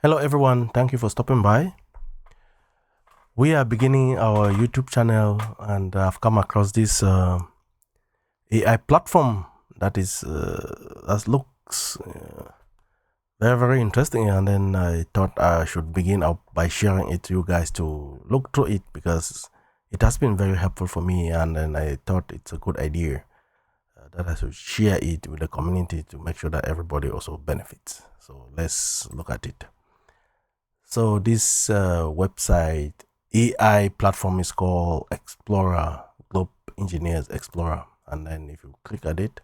Hello everyone, thank you for stopping by. We are beginning our YouTube channel and I've come across this AI platform that looks very interesting, and then I thought I should begin up by sharing it to you guys to look through it because it has been very helpful for me, and then I thought it's a good idea that I should share it with the community to make sure that everybody also benefits. So let's look at it. So this website AI platform is called Explorer, Globe Engineers Explorer. And then if you click at it,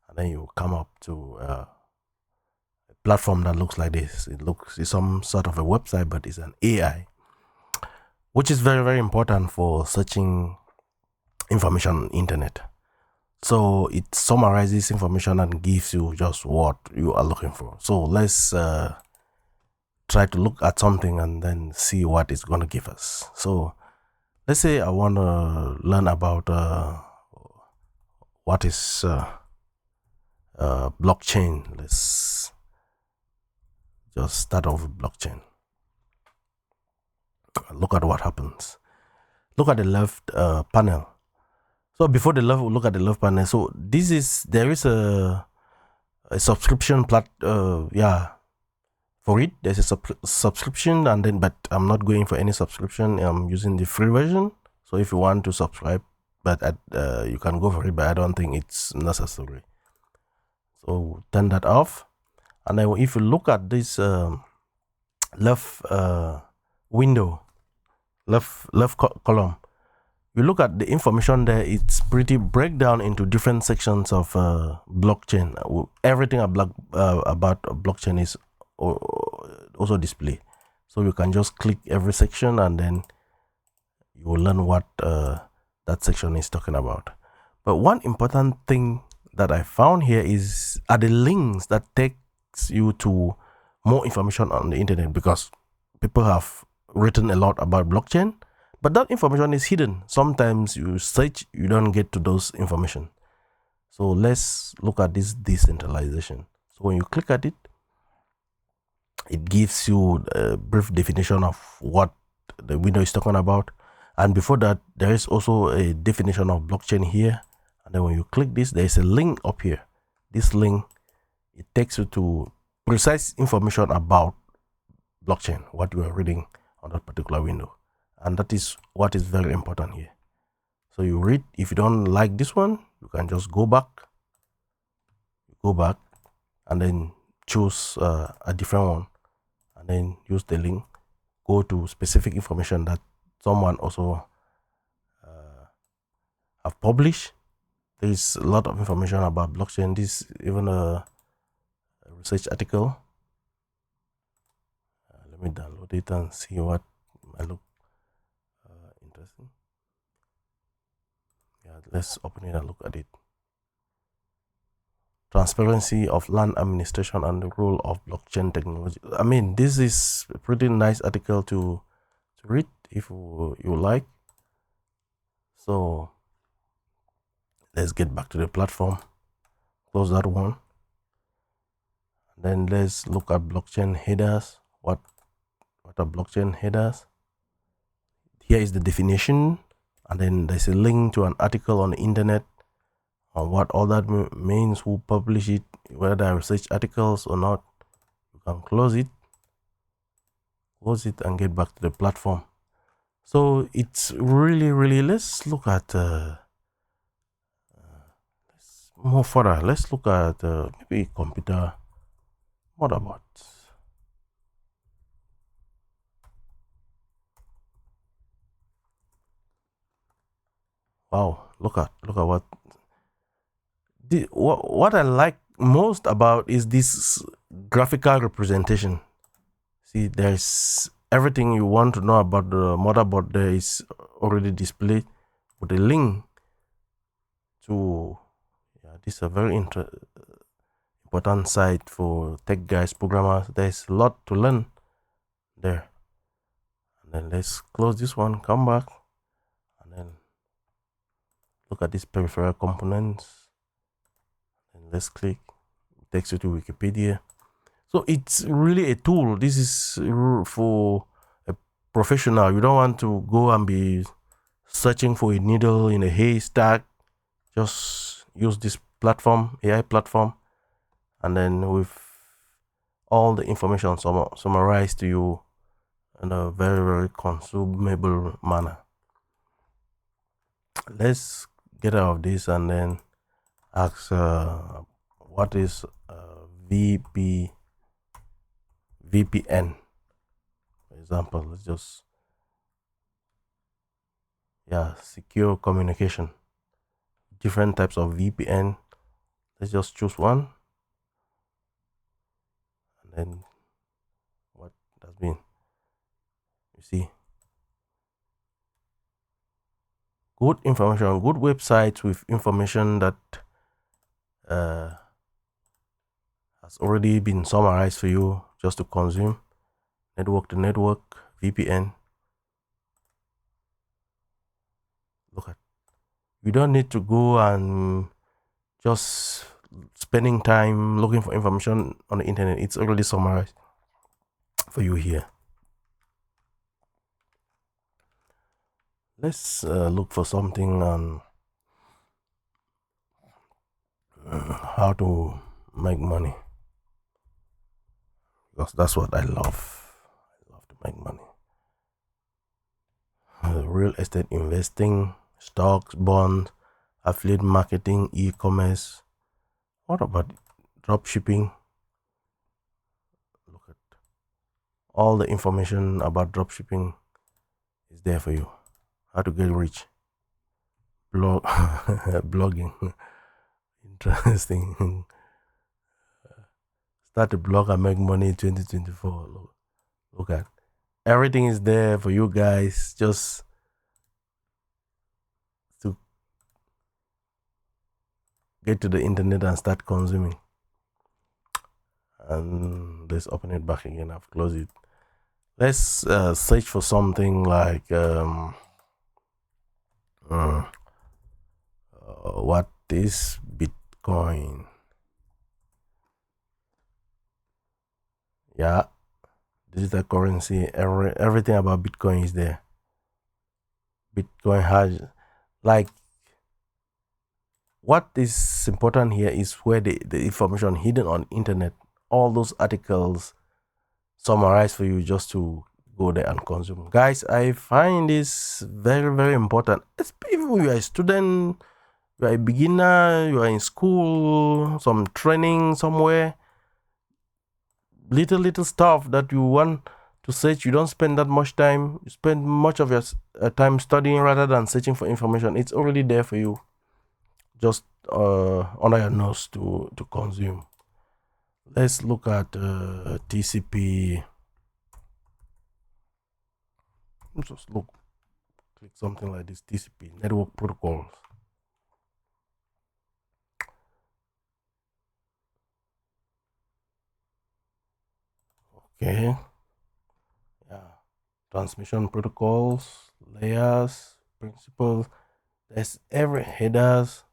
and then you come up to a platform that looks like this. It's some sort of a website, but it's an AI, which is very important for searching information on internet. So it summarizes information and gives you just what you are looking for. So let's try to look at something and then see what it's going to give us. So let's say I want to learn about what is blockchain. Let's just start off with blockchain. Look at what happens. Look at the left panel. So before look at the left panel. So there is a subscription for it. There's a subscription, and then but I'm not going for any subscription. I'm using the free version. So if you want to subscribe, but you can go for it, but I don't think it's necessary. So turn that off, and then if you look at this left window, left column, you look at the information there. It's pretty breakdown into different sections of blockchain. Everything about blockchain is also displayed, so you can just click every section and then you will learn what that section is talking about. But one important thing that I found here are the links that takes you to more information on the internet, because people have written a lot about blockchain, but that information is hidden. Sometimes you search, you don't get to those information. So let's look at this decentralization. So when you click at it, it gives you a brief definition of what the window is talking about. And before that, there is also a definition of blockchain here. And then when you click this, there is a link up here. This link, it takes you to precise information about blockchain, what you are reading on that particular window. And that is what is very important here. So you read. If you don't like this one, you can just go back, and then choose a different one, and then use the link, go to specific information that someone also have published. There is a lot of information about blockchain. This is even a research article. Let me download it and see what might look interesting. Yeah, let's open it and look at it. Transparency of land administration and the role of blockchain technology. I mean, this is a pretty nice article to read if you like. So let's get back to the platform. Close that one. Then let's look at blockchain headers. What are blockchain headers? Here is the definition, and then there's a link to an article on the internet on what all that means, who publish it, whether I research articles or not. You can close it and get back to the platform. So it's really, let's look at let's move further. Let's look at maybe computer motherboards. Wow, look at what I like most about is this graphical representation. See, there's everything you want to know about the motherboard. There is already displayed with a link to. Yeah, this is a very important site for tech guys, programmers. There's a lot to learn there. And then let's close this one, come back, and then look at these peripheral components. And let's click. It takes you to Wikipedia. So it's really a tool. This is for a professional. You don't want to go and be searching for a needle in a haystack. Just use this platform, AI platform, and then with all the information summarized to you in a very, very consumable manner. Let's get out of this and then ask what is VPN, for example. Let's just, secure communication. Different types of VPN. Let's just choose one, and then what does mean? You see, good information, good websites with information that has already been summarized for you just to consume. Network to network, VPN. Look at, you don't need to go and just spending time looking for information on the internet. It's already summarized for you here. Let's look for something on how to make money, because that's what I love. I love to make money. Real estate investing, stocks, bonds, affiliate marketing, e-commerce. What about drop shipping? Look at all the information about drop shipping is there for you. How to get rich, blogging. Interesting. Start a blog and make money in 2024. Look at everything is there for you guys, just to get to the internet and start consuming. And let's open it back again. I've closed it. Let's search for something like what is Bitcoin? Yeah, digital currency. Everything about Bitcoin is there. Bitcoin has, like, what is important here is where the information hidden on internet, all those articles summarized for you just to go there and consume. Guys, I find this very, very important. Even if you are a student, you are a beginner, you are in school, some training somewhere, little stuff that you want to search. You don't spend that much time. You spend much of your time studying rather than searching for information. It's already there for you, just under your nose to consume. Let's look at TCP. Just click something like this, TCP, network protocols. Okay, transmission protocols, layers, principles. There's every headers,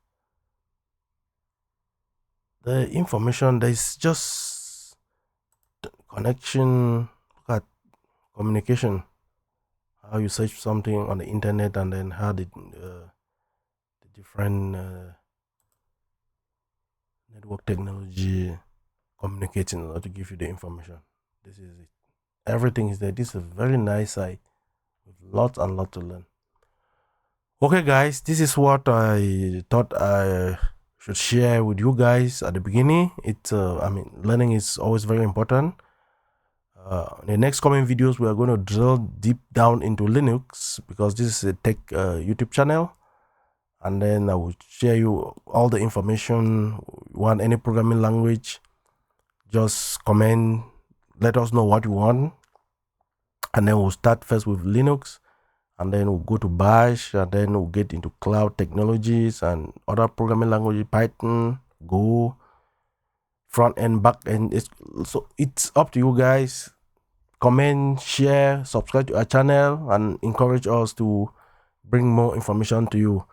the information. There's just connection. Look at communication, how you search something on the internet, and then how the different network technology communicating in order to give you the information. This is it. Everything is there. This is a very nice site with lots and lots to learn. Okay, guys, this is what I thought I should share with you guys at the beginning. Learning is always very important. In the next coming videos, we are going to drill deep down into Linux, because this is a tech YouTube channel. And then I will share you all the information. You want any programming language, just comment, let us know what you want. And then we'll start first with Linux, and then we'll go to Bash, and then we'll get into cloud technologies and other programming languages, Python, Go, front end, back end. So it's up to you guys. Comment, share, subscribe to our channel, and encourage us to bring more information to you.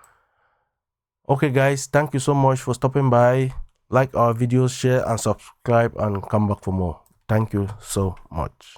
Okay, guys, thank you so much for stopping by. Like our videos, share and subscribe, and come back for more. Thank you so much.